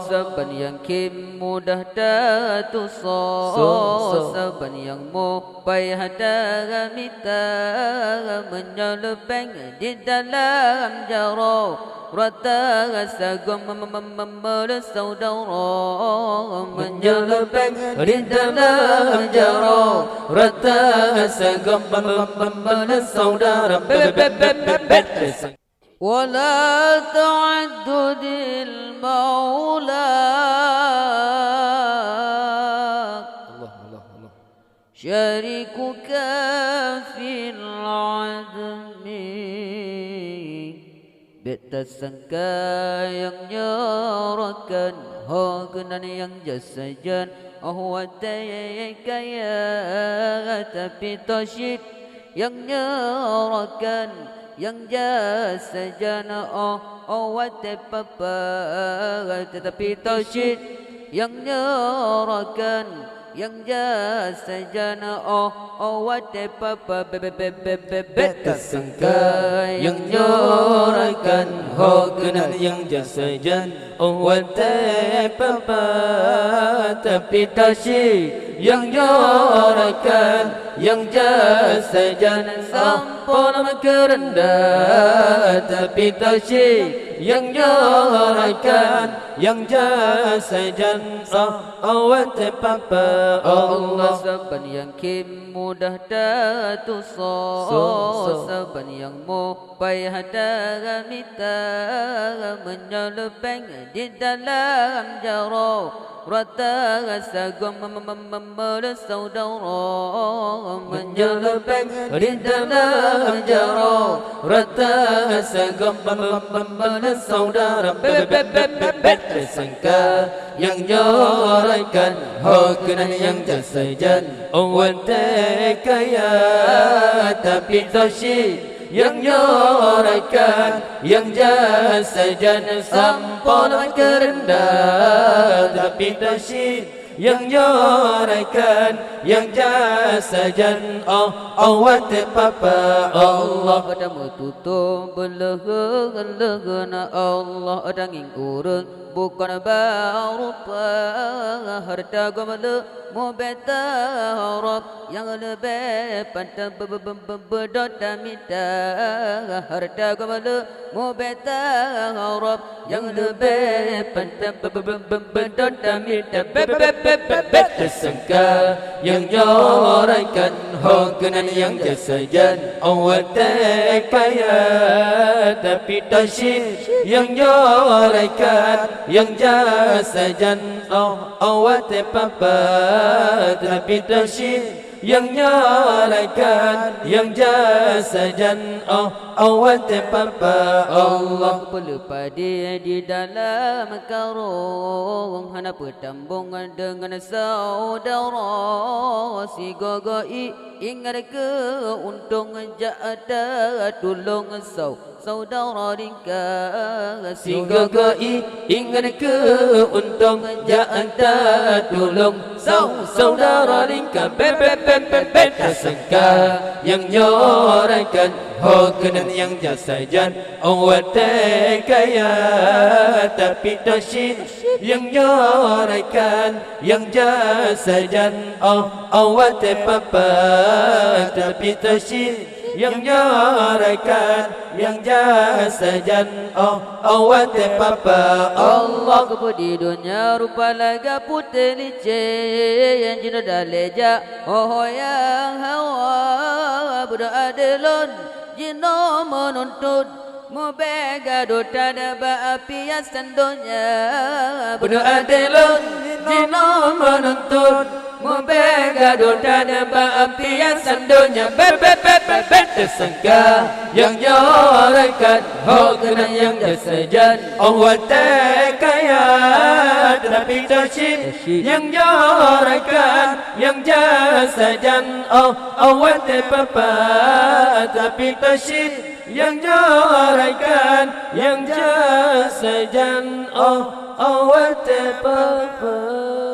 Saban yang kim mudah datu saban yang mu payah mita menyelubeng di dalam jaro rata sagum saudara menyelubeng di dalam jaro rata sagum saudara ولا تعدد المولى شريكك في العدم betasangka yang nyarakan hagunan yang jasajan ahwataya kaya tapi tasyid yang nyarakan yang jasa jana wate papa tetapi tasyid yang nyarakan yang jasa jana wate papa betasangka yang nyarakan hokenan yang jasa jana wate papa tapi tasyid yang nyarakan yang jasa jana sampun kerendah tapi tasyid yang nyarakan yang jasa jana awat papa Allah saban yang kim mudah datu saban yang mu payah mita menyelubeng di dalam jaro rata sagum saudara menyelubeng di dalam jaro rata sagum saudara betasangka yang nyarakan hokenan yang jasajan wante kaya tapi tasyid yang nyarakan yang jasajan sampun kerendah tapi tasyid yang nyarakan yang jasajan awat papa Allah adamu tutup belegana Allah adanging urang bukan barupa harta gomala mubeta harap yang lebih pada bedota mita harta gomala mubeta harap yang lebih pada bedota mita betasangka yang nyarakan hokenan yang jasajan awat kaya tapi tasyid yang nyarakan yang jasajan awat papa tapi tasyid yang nyarakan yang jasajan awat papa Allah pelupa dia di dalam karung hana petambung dengan saudara si gogoi ingat ke untung jada tolong saudara ringkas si gogoi ingat ke untung jada tolong saudara ringkas betasangka yang nyarakan hokenan yang jasajan awat kaya tapi tasyid yang nyarakan yang jasajan awat papa tapi tasyid yang nyarakan yang jasajan awat papa Allah di dunia rupa laga putih licin yang jina daleja yang hawa budak adelon jina menuntut mubega dota daba api yang sendonya budak adelon jina menuntut mubega dota daba api yang sendonya betasangka yang nyarakan hokenan yang jasajan awat kaya tapi tasyid yang nyarakan yang jasajan awat papa tapi tasyid yang nyarakan yang jasajan awat papa